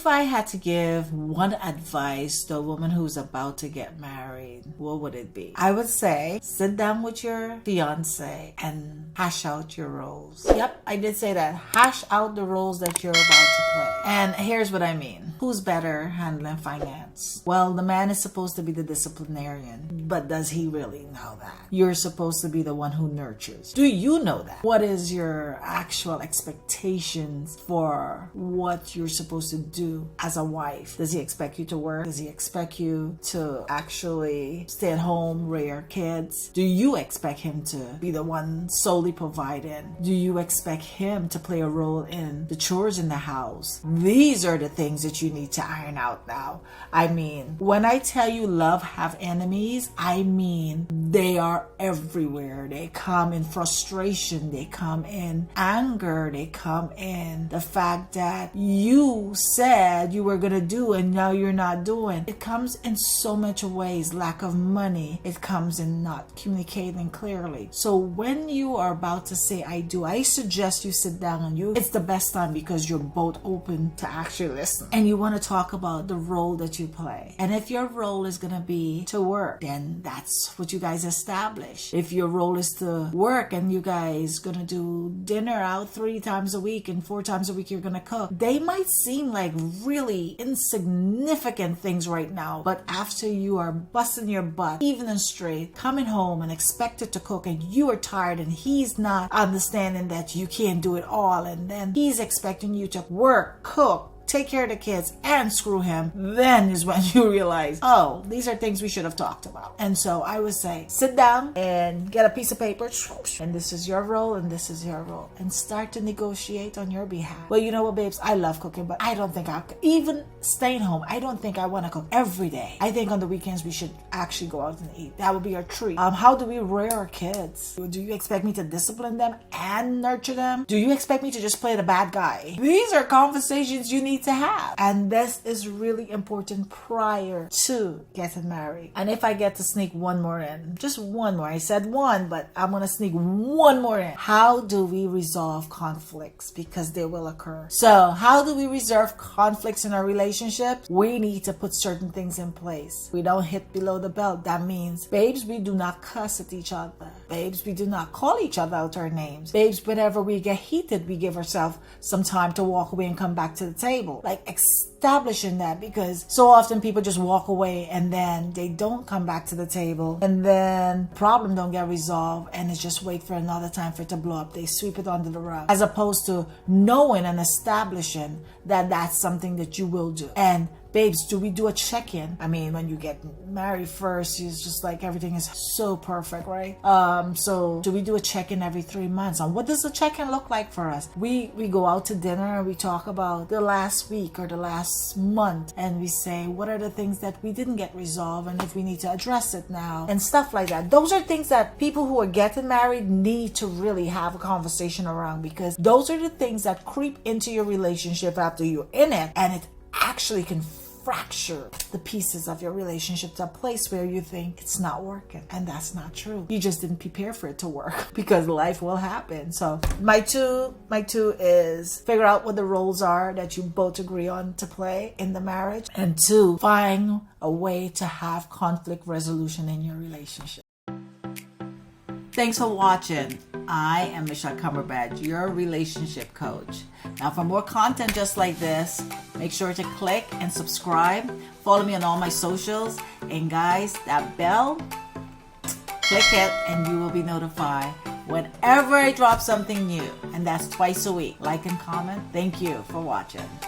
If I had to give one advice to a woman who's about to get married, what would it be? I would say, sit down with your fiance and hash out your roles. Yep, I did say that. Hash out the roles that you're about to play. And here's what I mean. Who's better handling finance? Well, the man is supposed to be the disciplinarian, but does he really know that? You're supposed to be the one who nurtures. Do you know that? What is your actual expectations for what you're supposed to do as a wife? Does he expect you to work? Does he expect you to actually stay at home, rear your kids? Do you expect him to be the one solely providing? Do you expect him to play a role in the chores in the house? These are the things that you need to iron out now. I mean, when I tell you love have enemies, I mean they are everywhere. They come in frustration, they come in anger, they come in the fact that you said you were gonna do and now you're not doing. It comes in so much ways. Lack of money, it comes in not communicating clearly. So when you are about to say I do, I suggest you sit down and it's the best time because you're both open to actually listen and you want to talk about the role that you play. And if your role is gonna be to work, then that's what you guys establish. If your role is to work and you guys gonna do dinner out 3 times a week and 4 times a week you're gonna cook, they might seem like really insignificant things right now, but after you are busting your butt even and straight, coming home and expected to cook and you are tired and he's not understanding that you can't do it all, and then he's expecting you to work, cook, take care of the kids and screw him, then is when you realize, oh, these are things we should have talked about. And so I would say, sit down and get a piece of paper, and this is your role and this is your role, and start to negotiate on your behalf. Well, you know what, babes, I love cooking, but I don't think even staying home, I don't think I want to cook every day. I think on the weekends we should actually go out and eat. That would be our treat. How do we rear our kids? Do you expect me to discipline them and nurture them? Do you expect me to just play the bad guy? These are conversations you need to have, and this is really important prior to getting married. And if I get to sneak one more in, just one more, I said one, but I'm gonna sneak one more in. How do we resolve conflicts? Because they will occur. So how do we resolve conflicts in our relationship? We need to put certain things in place. We don't hit below the belt. That means, babes, we do not cuss at each other. Babes, we do not call each other out our names. Babes, whenever we get heated, we give ourselves some time to walk away and come back to the table. Like establishing that, because so often people just walk away and then they don't come back to the table, and then problem don't get resolved and it's just wait for another time for it to blow up. They sweep it under the rug, as opposed to knowing and establishing that that's something that you will do. And babes, do we do a check-in? I mean, when you get married first, it's just like everything is so perfect, right? So do we do a check-in every 3 months? And what does a check-in look like for us? We go out to dinner and we talk about the last week or the last month, and we say, what are the things that we didn't get resolved and if we need to address it now and stuff like that. Those are things that people who are getting married need to really have a conversation around, because those are the things that creep into your relationship after you're in it, and it actually can fracture the pieces of your relationship to a place where you think it's not working, and that's not true. You just didn't prepare for it to work, because life will happen. So my two is figure out what the roles are that you both agree on to play in the marriage, and 2, find a way to have conflict resolution in your relationship. Thanks for watching. I am Michelle Cumberbatch, your relationship coach. Now, for more content just like this, make sure to click and subscribe. Follow me on all my socials. And guys, that bell, click it and you will be notified whenever I drop something new. And that's twice a week. Like and comment. Thank you for watching.